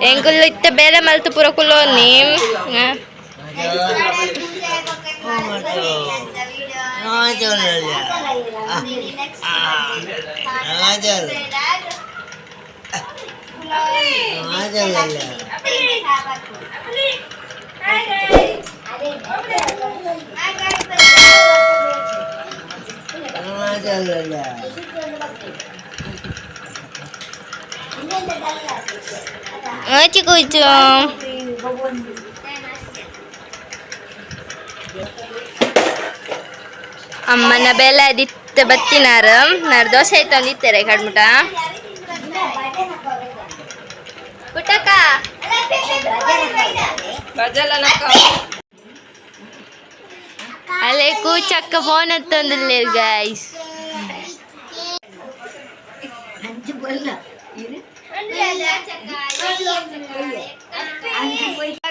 ಎಂಕುಲು ಇತ್ತೆ ಬೇರೆ ಮಲ್ತು ಪೂರ ಕುಲೋನಿ ಚಿಕ್ಕು ಅಮ್ಮನ ಬೆಲೆ ಅದಿತ್ತ ಬತ್ತಿನಾರ ನಾರು ದೋಸೆ ಆಯ್ತು ಅಂದಿತ್ತಾರೆ ಕಡ್ಮುಟ ಪುಟ್ಟಕ್ಕ ಅಲ್ಲೇ ಕೂಚಕ್ಕ ಫೋನ್ ಹತ್ತೊಂದಿಲ್ಲ ಗೈಸ್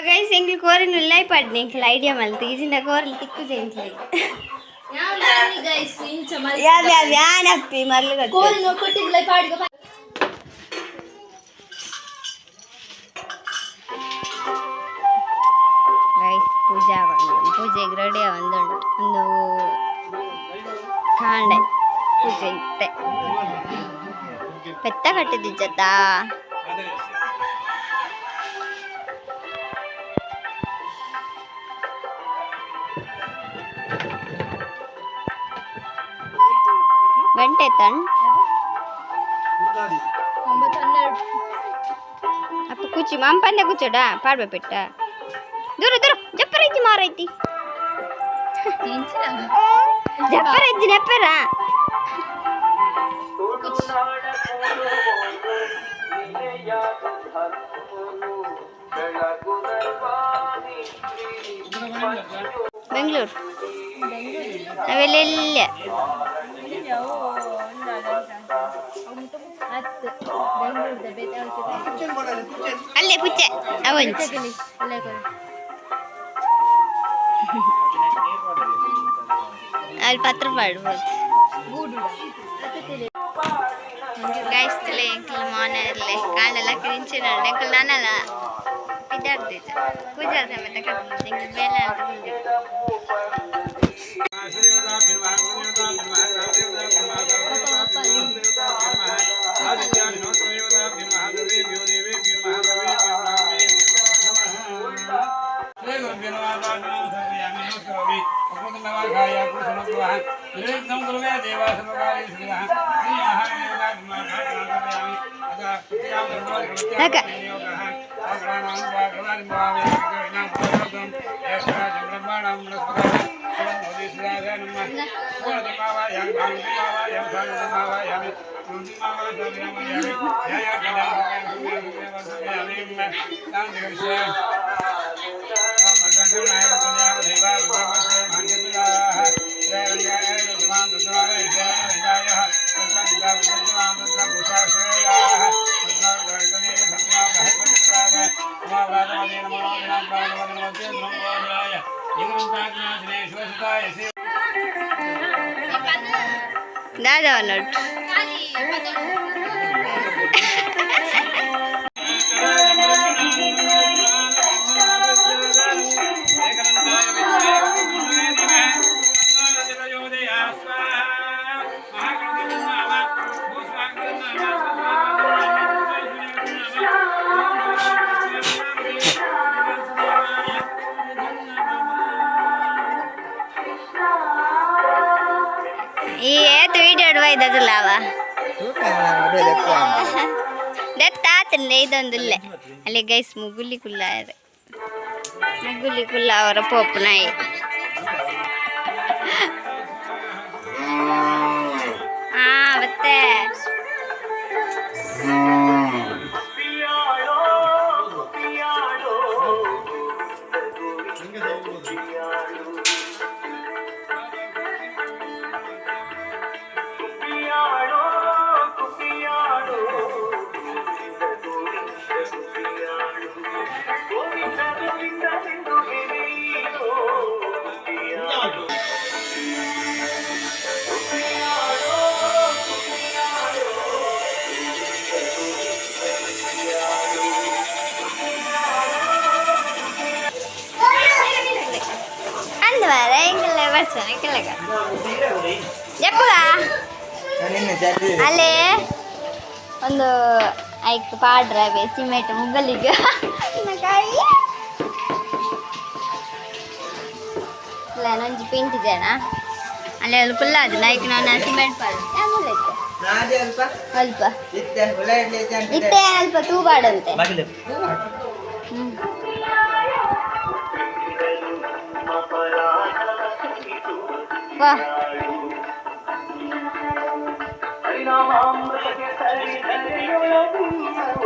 ಗೈಸ್ ಎಂಗ್ಲು ಕೋರಿನ ಲೈ ಪಡ್ನಿ ಎಂಕ್ಲ ಐಡಿಯಾ ಮಲ್ತು ಈಜಿಂದ ಕೋರಲ್ ತಿಕ್ಕು ಜೆಂಟ್ಲಿ ಯಾನಪ್ಪಿ ಮರ್ಲು ಗೈಸ್ ಪೂಜೆಗೆ ರೆಡಿ ಒಂದು ಕಾಂಡೆ ಪೂಜೆ ಇತ್ತೆ ಪೆತ್ತ ಕಟ್ಟಿದ್ದ ಗಂಟೆ ತಣ್ ಅಪ್ಪ ಕುಚ್ಚಿ ಮಾಂಪಂದೆ ಕುಚ್ಚಡ ಪಾಡ್ಬೆ ಪೆಟ್ಟ ದೂರ ದೂರ ಜಪ್ಪರ ಇಜ್ಜಿ ಮಾರೈತಿ ಜಪ್ಪರ ಇಜ್ಜಿ ನೆಪ್ಪರ ಬೆಂಗಳೂರು ನಾವೆಲ್ಲ ಅಲ್ಲೇ ಪುಚ್ಚೆ ಅವಂಚಿ ಅಲ್ಲಿ ಪತ್ರ ಮಾಡ್ಬೋದು ಗಾಯಿಸ್ತಲೇ ಎಂಕಲ್ ಮಾನಲ್ಲೇ ಕಾಣೆಲ್ಲ ಕಿಂಚಿನ ಎಂಕಲ್ ನಾನಲ್ಲ ಇದಾಗ್ತಿದ್ದೆ ಪೂಜಾ ಸಮೇತ ಕಟ್ಬಿಟ್ಟು ಎಂಕಲ್ ಬೇಲೆ ಅಂತ दादा नोट ಇದೊಂದಿಲ್ಲ ಅಲ್ಲಿ ಗೈಸ್ ಮುಗುಲಿ ಕುಲ್ಲ ಅವರ ಪೋಪು ನಾಯಿ ಮತ್ತೆ ಬರ್ತಾನೆ ಕೆಳಗ ಎಪ್ಪುಗ ಅಲ್ಲೇ ಒಂದು ಐಕ್ ಪಾಡ್ರವೆ ಸಿಮೆಂಟ್ ಮುಗಲಿಗೆ ಇಲ್ಲ ನಂಜಿ ಪೇಂಟ್ ಜನ ಅಲ್ಲೇ ಅಲ್ಲಿ ಕುಲ್ಲ ಅದು ನೈಕ್ ನಾನು ಸಿಮೆಂಟ್ ಪಾಡು ಅಲ್ಪ ಇಟ್ಟೆ ಅಲ್ಪ ತೂ ಪಾಡಂತೆ ವಾ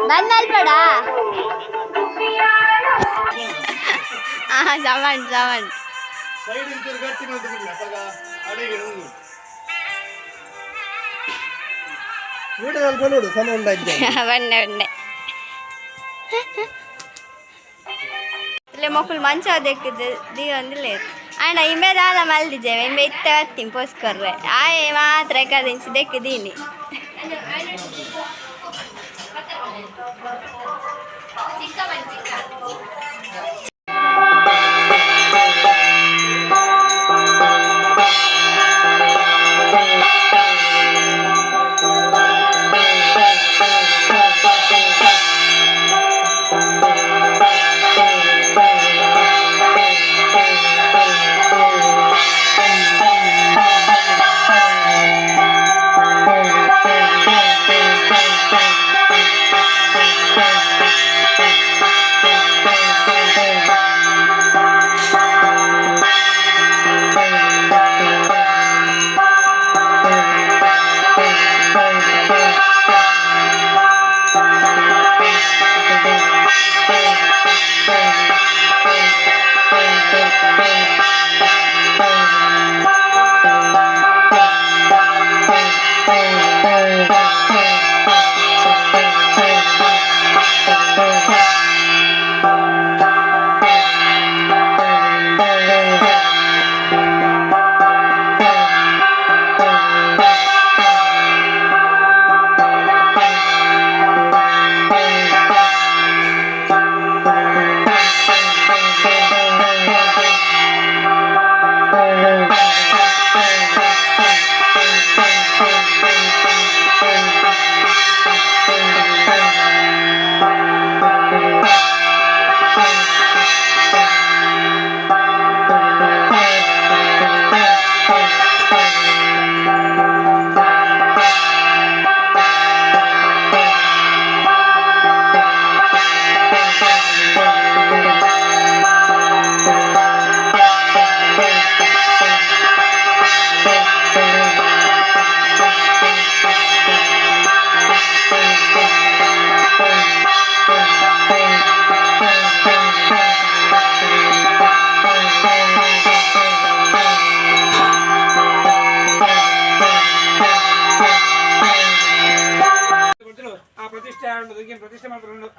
ಬಂದಲ್ಪಡ ಸಮನ್ ಸಮನ್ ಬನ್ನೆ ಬನ್ನೆ మొక్కలు మంచిగా దెక్కుద్ది దిగంది లేదు అండ్ ఇమే దాల మళ్ళీ దిజే ఇమే ఇత్త తింపోసుకొర్రే ఆ మాత్రం ఎక్కదించి దెక్కి దీన్ని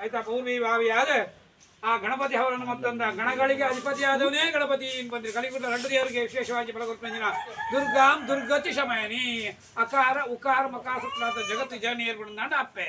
ಆಯ್ತಾ ಪೂರ್ವಿ ಭಾವಿಯಾದ ಆ ಗಣಪತಿ ಅವರನ್ನು ಮತ್ತೊಂದ ಗಣಗಳಿಗೆ ಅಧಿಪತಿಯಾದವನೇ ಗಣಪತಿ ಬಂದ್ರಿ ಕಲಿಕುಟ ಎರಡು ದೇವರಿಗೆ ವಿಶೇಷವಾಗಿ ಫಲಗೊತ್ತಂಜಿನ ದುರ್ಗಾಂ ದುರ್ಗತಿ ಶಮಯನಿ ಅಕಾರ ಉಕಾರ ಮಕಾರ ಸುತ್ತಲಾದ ಜಗತ್ತು ಜನ ಏರ್ಪಡ ಅಪ್ಪೆ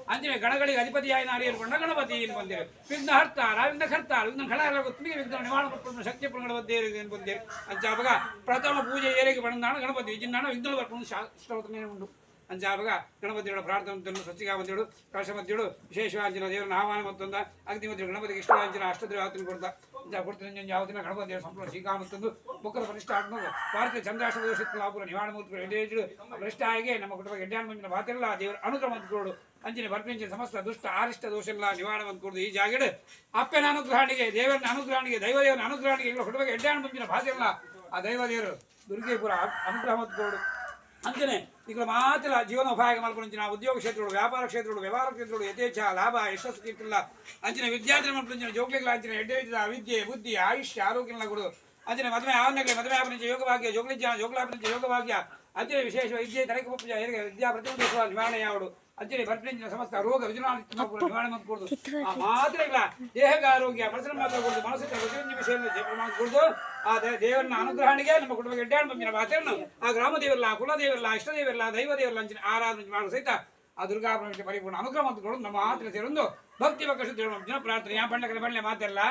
ಅಂಜನೆ ಗಣಗಳಿಗೆ ಅಧಿಪತಿಯಾಗಿ ಏರ್ಕೊಂಡ ಗಣಪತಿ ಬಂದಿರು ವಿಘ್ನ ಹರ್ತಾರ ವಿಘ್ನ ಕರ್ತಾರ ವಿಘ್ನ ಗಣ ಗೊತ್ತಿಗೆ ವಿಘ್ನ ನಿವಾರಣ ಶಕ್ತಿ ಗಣಪತಿ ಬಂದಿರು ಅಂಚಾಪಗ ಪ್ರಥಮ ಪೂಜೆ ಏರಿಗೆ ಬಂದಾಣ ಗಣಪತಿ ವಿಜಿನ್ನಾಣ ವಿಘ್ನ ಬರ್ಕೊಂಡು ಇಷ್ಟವತ್ತನೇ ಉಂಟು ಅಂಚಾಪಗ ಗಣಪತಿಗಳ ಪ್ರಾರ್ಥನೆ ಸಚ್ಚಿಗಾಮತಿಗಳು ಕಳಶಮತಿಗಳು ವಿಶೇಷವಾಂಚಿನ ದೇವರನ್ನ ಆಹ್ವಾನ ಮತ್ತೊಂದು ಅಗ್ನಿಮತಿಗಳು ಗಣಪತಿಗೆ ಇಷ್ಟವಾಂಚಿನ ಅಷ್ಟದ್ರವ್ಯಾತನ ಕೊಡ್ತಾ ಕೊಡ್ತೀನಿ ಯಾವ ದಿನ ಗಣಪತಿಯ ಸಂಪೂರ್ಣ ಶ್ರೀಕಾಮತ್ತೊಂದು ಬುಕ್ಕದ ಪರಿಷ್ಠ ಆತ್ಮದು ಭಾರತೀಯ ಚಂದ್ರಾಷ್ಟ ದೋಷಿತ್ತು ಲಾಪುರ ನಿವಾರಣ ಮೂರ್ತಿಗಳು ಎಡೆಯಿಟ್ಟು ಪರಿಷ್ಠ ಆಗಿ ನಮ್ಮ ಕುಟುಂಬ ಎಡ್ಡಾಣ ಮಂದಿನ ಮಾತೆಲ್ಲ ದೇವರ ಅನುಗ್ರಹ ಮಂತ್ರಿಗಳು ಅಂಚಿನ ಬರ್ಪಿಂಚಿನ ಸಮಸ್ತ ದುಷ್ಟ ಆರಿಷ್ಟ ದೋಷೆಲ್ಲ ನಿವಾರಣೆ ಮಂತ್ಕೊಡುದು ಈ ಜಾಗಡು ಅಪ್ಪನ ಅನುಗ್ರಹಣಿಗೆ ದೇವರನ್ನ ಅನುಗ್ರಹಣಿಗೆ ದೈವದೇವನ ಅನುಗ್ರಹಣಿಗೆ ಈಗ ಕುಟುಂಬ ಎಡ್ಡಾಣ ಮಂದಿನ ಭಾಷೆಲ್ಲ ಆ ದೈವದೇವರು ದುರ್ಗೆಪುರ ಅನುಗ್ರಹ ಮಂತ್ಕೊಡು ಅಂಚನೆ ಈಗ ಮಾತ್ರ ಜೀವನೋಪಾಯ ಮಾಡ್ಕೊಂಡು ನಾವು ಉದ್ಯೋಗ ಕ್ಷೇತ್ರಗಳು ವ್ಯಾಪಾರ ಕ್ಷೇತ್ರಗಳು ವ್ಯವಹಾರ ಕ್ಷೇತ್ರಗಳು ಯಥೇಚ್ಛ ಲಾಭ ಯಶಸ್ಸು ಕೀರ್ತಿಲ್ಲ ಅಂಚಿನ ವಿದ್ಯಾರ್ಥಿ ಮಾಡ್ಕೊಂಡು ಜೋಗ್ಲಿಗಳ ಅಂಚಿನ ಎಡ್ಡೆ ವಿದ್ಯೆ ಬುದ್ಧಿ ಆಯುಷ್ಯ ಆರೋಗ್ಯ ಕೊಡು ಅಂಚಿನ ಮದುವೆ ಆವರಣೆಗೆ ಮದುವೆ ಆಪನಿಂಚ ಯೋಗಭಾಗ್ಯ ಜೋಗ್ಲಿಜ್ಞಾನ ಜೋಗ್ಲಾಪನಿಂಚ ಯೋಗಭಾಗ್ಯ ಅಂಚಿನ ವಿಶೇಷ ವಿದ್ಯೆ ತಲೆಗೆ ಪೂಜ ಹೇಗೆ ವಿದ್ಯಾ ಪ್ರತಿಯೊಂದು ನಿವಾರಣೆ ಯಾವುದು ಅಂಚನೆ ಬರ್ಪಿಂಚಿನ ಸಮಸ್ತ ರೋಗ ನಿವಾರಣೆ ಮಾಡ್ಕೊಡುದು ಮಾತ್ರ ಇಲ್ಲ ದೇಹಕ್ಕೆ ಆರೋಗ್ಯ ಪರಿಸರ ಮಾತ್ರ ಕೊಡುದು ಮನಸ್ಸಿನ ಪ್ರತಿಯೊಂದು ವಿಷಯ ಮಾಡ್ಕೊಡುದು ಆ ದೇವರನ್ನ ಅನುಗ್ರಹಣಿಗೆ ನಮ್ಮ ಕುಟುಂಬಕ್ಕೆ ಎಡ್ಡಾಣ ಬಂದಿನ ಮಾತನ್ನು ಆ ಗ್ರಾಮ ದೇವರಲ್ಲ ಕುಲದೇವರಲ್ಲ ಇಷ್ಟದೇವರಲ್ಲ ದೈವದೇವರಲ್ಲ ಅಂಚಿನ ಆರಾಧನೆ ಮಾಡುವ ಸಹಿತ ಆ ದುರ್ಗಾಪುರಕ್ಕೆ ಪರಿಪೂರ್ಣ ಅನುಗ್ರಹ ಮಂತ್ರಿಗಳು ನಮ್ಮ ಮಾತ್ರ ಸೇರೊಂದು ಭಕ್ತಿ ಭಕ್ತಿ ಪ್ರಾರ್ಥನೆ ಯಾ ಬಣ್ಣಕರ ಬಣ್ಣೆ ಮಾತೆಲ್ಲ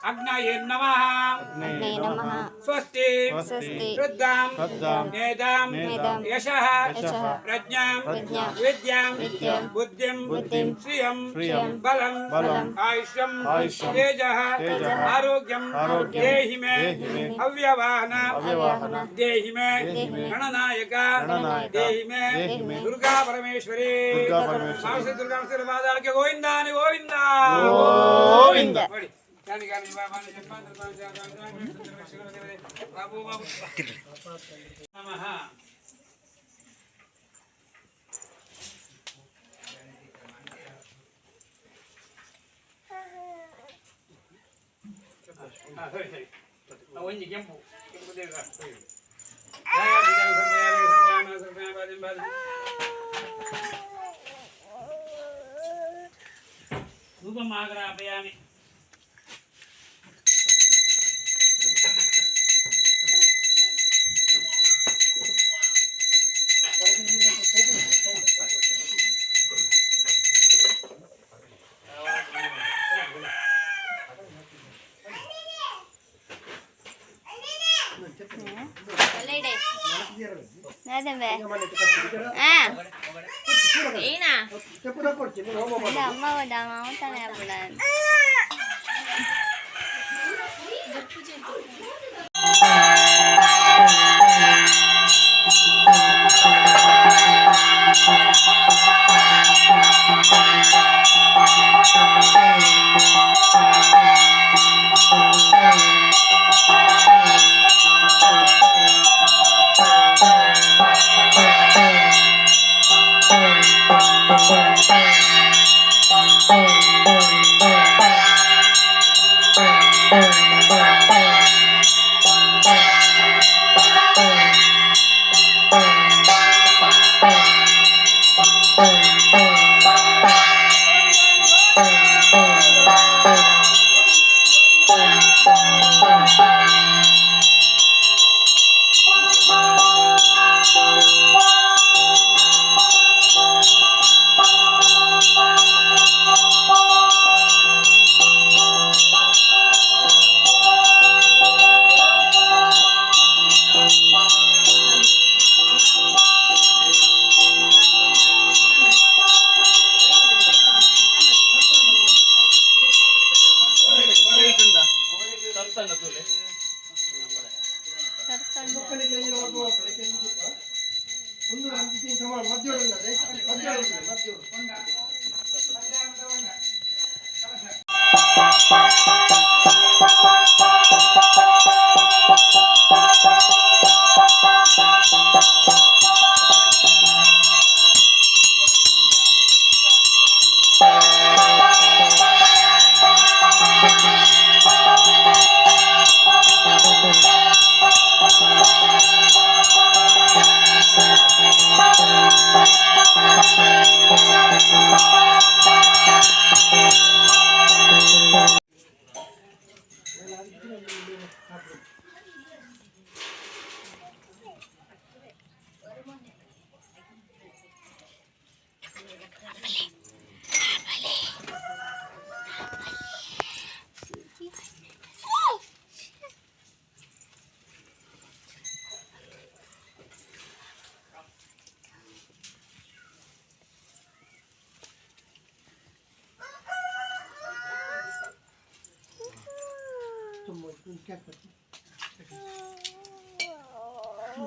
अग्नये नमः अग्नये नमः स्वस्ति स्वस्ति रुद्रां रुद्रां मेधां मेधां यशः यशः प्रज्ञां प्रज्ञां विद्यां विद्यां बुद्धिं बुद्धिं श्रियं श्रियं बलं बलं आयुष्यं आयुष्यं तेजः तेजः आरोग्यं आरोग्यं देहि मे देहि मे अव्यवाहन अव्यवाहन देहि मे देहि मे गणनायक गणनायक देहि मे देहि मे दुर्गा परमेश्वरी दुर्गा परमेश्वरी मानसी दुर्गा सिरबादार के गोविंदा नि गोविंदा गोविंद बड़ी गानी गानी बाबा ने जन्म बाबू बाबू नमः ಸರಿ ಸರಿ ಒಂಜಿ ಕೆಂಪು ಕೆಂಪು ದೇವ ಧೂಪಮಾಗ್ರಾಪಯಾಮಿ అమ్మ అవుతానే అప్పుడు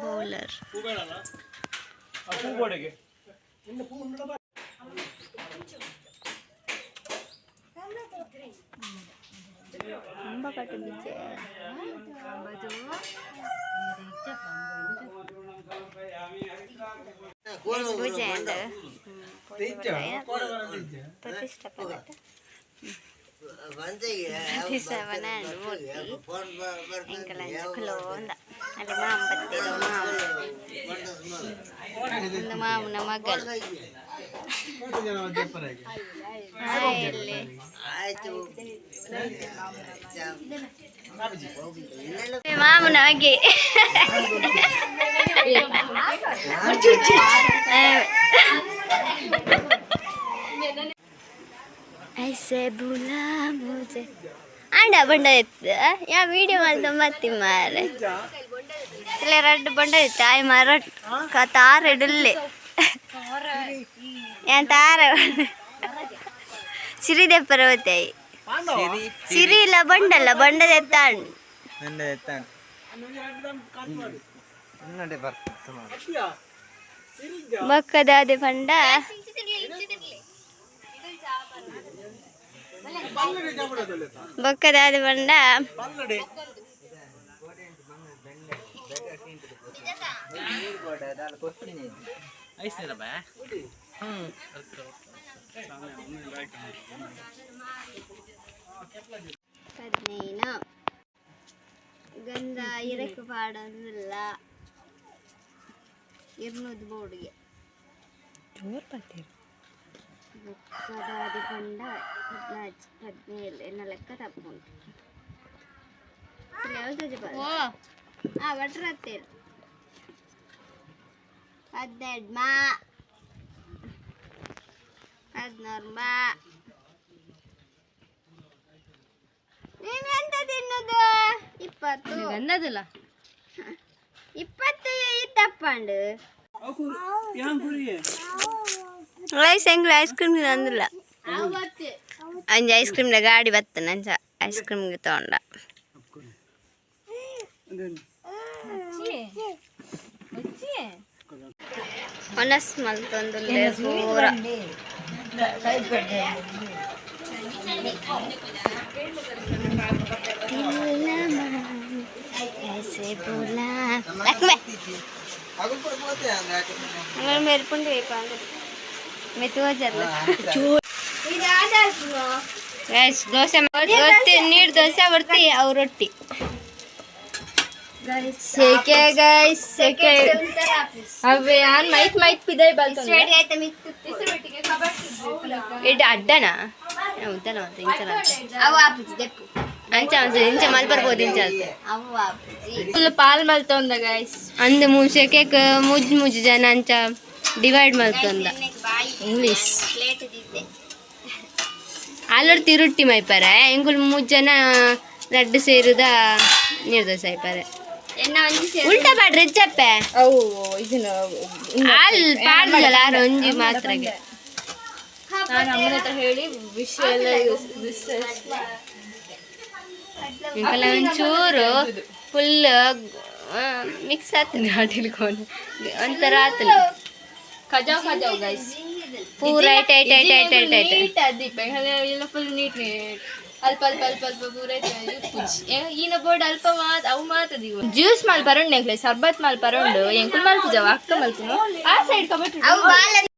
ಬೌಲರ್ ಅಂಬ ಕಟ್ಟು ಬಿಚ್ಚೆ ಪೂಜೆ ಅಂಡ್ ಪ್ರತಿಷ್ಠಾಪನೆ ప్రతిష్టాపన అండ్ మూర్తి ఇంకా లంచుకులో ఉందా అంటే మా అంబత్తిలో మామున మగ్గలు మామున మగ్గి ऐसे भूला मुझे ಆಂಡ ಬಂಡ ಇತ್ತು ಯಾ ವಿಡಿಯೋ ಮಾಡ್ದ ಮತ್ತಿ ಮಾರೆ ಇಲ್ಲ ರಡ್ಡು ಬಂಡ ಇತ್ತು ಆಯ್ ಮಾರ ತಾರ ಡುಲ್ಲೆ ಏನ್ ತಾರ ಸಿರಿದೆ ಪರ್ವತಾಯಿ ಸಿರಿ ಇಲ್ಲ ಬಂಡಲ್ಲ ಬಂಡದ ಎತ್ತಾಣ್ ಬಕ್ಕದಾದೆ ಬಂಡ ಬಕ್ಕದಾದ ಬಂಡ പതിനേഴ് ഗന്ധ ഇരക്ക് പാടുന്നില്ല 200 ബോർഡിಗೆ పదాది పండ 17 ఎన్న లెక్క తప్పుకుంటు వట్రత్తేరు 17 మా 16 మా ನೀವೆಂತ ತಿನ್ನೋದು 20 ಗಂಧದಿಲ್ಲ 20 ತಪ್ಪಂಡು ಐಸ್ ಕ್ರೀಮ್ ಅಂದಿಲ್ಲ ಅಂಜ ಐಸ್ ಕ್ರೀಮ್ ಗಾಡಿ ಬತ್ತ ನಂಜ ಐಸ್ ಕ್ರೀಮ್ ತಗೊಂಡ ಹೊನಸ್ ಮಲ್ತೊಂದುಲ್ಲೆ ಪೂರ మెరుపుండి వేపాలి మెతుగా జరల దోశ ನೀರು ದೋಸೆ ಬರ್ತಿ ಅವ್ರ ರೊಟ್ಟಿ ಸೆಕೆ ಗೈಸ್ ಸೆಕೆ ಅವೇ ಯಾನ್ ಮೈಕ್ ಮೈಕ್ ಪಿದೈ ಬಲ್ತೊಂದು ಇದು ಅಡ್ಡನ ಉದ್ದನ ಅಂತ ಇಂಚನ ಅವ ಆಪಿಸಿ ದೆಪ್ಪು ಅಂಚ ಅಂಚ ಇಂಚ ಮಲ್ಪರ್ಬೋದು ಇಂಚ ಫುಲ್ ಪಾಲ್ ಮಲ್ತೊಂದ ಗೈಸ್ ಅಂದ ಮೂಸೆಕೆಕ್ ಮುಜ್ ಜನ ಅಂಚ ಡಿವೈಡ್ ಮಲ್ತೊಂದ ಇಂಗ್ಲೀಷ್ ಆಲೋಡ್ ತಿರುಟ್ಟಿ ಮೈಪಾರೆ ಎಂಗುಲ್ 3 ಜನ ಲಡ್ಡು ಸೇರುದ ನಿರ್ದೋಸ ಐಪಾರೆ ಉಲ್ಟಾ ಮಾಡ್ರಿ ಚಪ್ಪೆ ಅಲ್ಲಿ ಪಾಡ್ದಲ್ಲ ಒಂಜಿ ಮಾತ್ರಗೆ ನಾನು ಅಮ್ಮನ ಹತ್ರ ಹೇಳಿ ವಿಷಯ ಎಲ್ಲ ಇಂಕಲ್ಲ ಒಂಚೂರು ಫುಲ್ ಮಿಕ್ಸ್ ಆಗ್ತದೆ ಹಾಟಿಲ್ಕೊಂಡು ಒಂಥರ ಆಗ್ತದೆ ಖಜಾವ್ ಖಜಾವ್ ಗೈಸ್ ಪೂರ ನೀಟ್ ದೀಪ ಎಲ್ಲ ಫುಲ್ ನೀಟ್ ಅಲ್ಪ ಅಲ್ಪ ಅಲ್ಪ ಅಲ್ಪ ಪೂರ ಈನ ಬೋರ್ಡ್ ಅಲ್ಪ ಅವು ಮಾತದಿ ಜ್ಯೂಸ್ ಮಾಲ್ ಪರಂಡು ಸರ್ಬತ್ ಮಾಲ್ ಪರಂಡು ಎಂಕುಲ್ ಮಲ್ಪುಜವ ಅಕ್ಕ ಮಲ್ಪುನು ಆ ಸೈಡ್ ಕಬಟ್ಟು